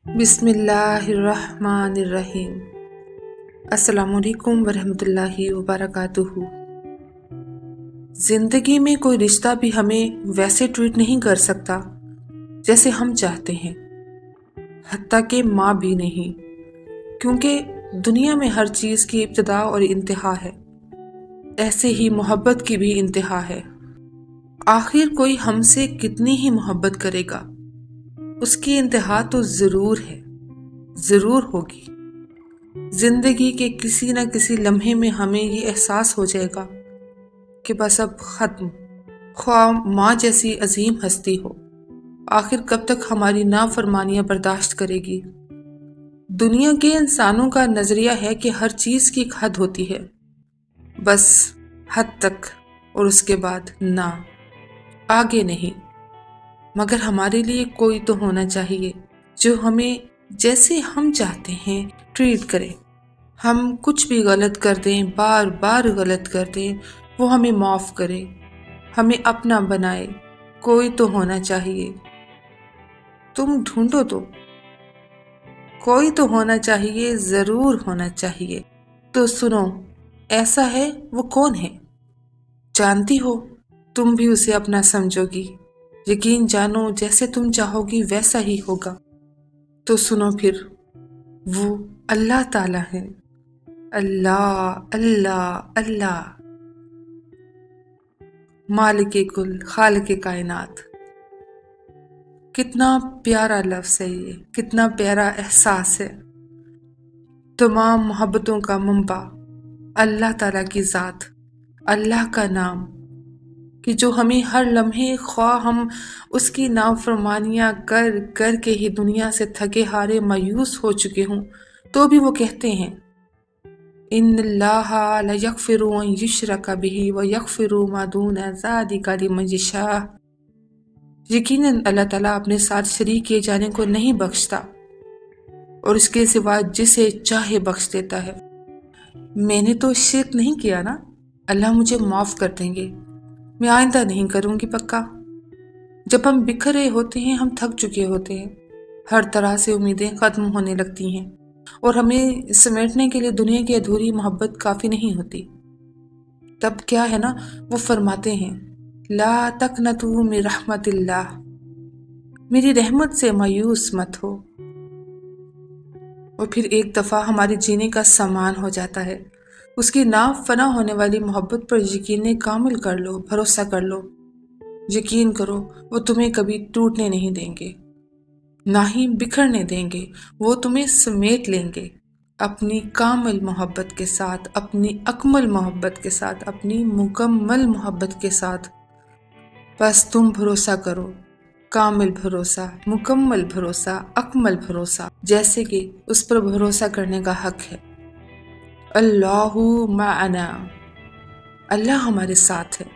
بسم اللہ الرحمن الرحیم۔ السلام علیکم ورحمۃ اللہ وبرکاتہ۔ زندگی میں کوئی رشتہ بھی ہمیں ویسے ٹریٹ نہیں کر سکتا جیسے ہم چاہتے ہیں، حتیٰ کہ ماں بھی نہیں، کیونکہ دنیا میں ہر چیز کی ابتدا اور انتہا ہے، ایسے ہی محبت کی بھی انتہا ہے۔ آخر کوئی ہم سے کتنی ہی محبت کرے گا، اس کی انتہا تو ضرور ہوگی۔ زندگی کے کسی نہ کسی لمحے میں ہمیں یہ احساس ہو جائے گا کہ بس اب ختم، خواہ ماں جیسی عظیم ہستی ہو، آخر کب تک ہماری نافرمانیاں برداشت کرے گی؟ دنیا کے انسانوں کا نظریہ ہے کہ ہر چیز کی ایک حد ہوتی ہے، بس حد تک، اور اس کے بعد نہ، آگے نہیں۔ مگر ہمارے لیے کوئی تو ہونا چاہیے جو ہمیں جیسے ہم چاہتے ہیں ٹریٹ کرے۔ ہم کچھ بھی غلط کر دیں، بار بار غلط کر دیں، وہ ہمیں معاف کرے، ہمیں اپنا بنائے۔ کوئی تو ہونا چاہیے، تم ڈھونڈو تو، کوئی تو ہونا چاہیے، ضرور ہونا چاہیے۔ تو سنو، ایسا ہے، وہ کون ہے؟ جانتی ہو، تم بھی اسے اپنا سمجھو گی، یقین جانو جیسے تم چاہو گی ویسا ہی ہوگا۔ تو سنو پھر، وہ اللہ تعالیٰ ہے۔ اللہ اللہ اللہ، مالک کل، خالق کائنات۔ کتنا پیارا لفظ ہے یہ، کتنا پیارا احساس ہے۔ تمام محبتوں کا منبع اللہ تعالیٰ کی ذات، اللہ کا نام، کہ جو ہمیں ہر لمحے، خواہ ہم اس کی نافرمانیاں کر کر کے ہی دنیا سے تھکے ہارے مایوس ہو چکے ہوں، تو بھی وہ کہتے ہیں ان اللہ لا یغفر ان یشرک بہ ویغفر ما دون ذلک لمن یشاء۔ یقیناً اللہ تعالیٰ اپنے ساتھ شریک کیے جانے کو نہیں بخشتا، اور اس کے سوا جسے چاہے بخش دیتا ہے۔ میں نے تو شرک نہیں کیا نا، اللہ مجھے معاف کر دیں گے، میں آئندہ نہیں کروں گی پکا۔ جب ہم بکھرے ہوتے ہیں، ہم تھک چکے ہوتے ہیں، ہر طرح سے امیدیں ختم ہونے لگتی ہیں، اور ہمیں سمیٹنے کے لیے دنیا کی ادھوری محبت کافی نہیں ہوتی۔ تب کیا ہے نا، وہ فرماتے ہیں لا تقنطوا من رحمت اللہ، میری رحمت سے مایوس مت ہو۔ اور پھر ایک دفعہ ہمارے جینے کا سامان ہو جاتا ہے، اس کی نافنا ہونے والی محبت پر یقین کامل کر لو، بھروسہ کر لو، یقین کرو وہ تمہیں کبھی ٹوٹنے نہیں دیں گے، نہ ہی بکھرنے دیں گے، وہ تمہیں سمیٹ لیں گے اپنی کامل محبت کے ساتھ، اپنی اکمل محبت کے ساتھ، اپنی مکمل محبت کے ساتھ۔ بس تم بھروسہ کرو، کامل بھروسہ، مکمل بھروسہ، اکمل بھروسہ، جیسے کہ اس پر بھروسہ کرنے کا حق ہے۔ اللہ معنا، اللہ ہمارے ساتھ ہے۔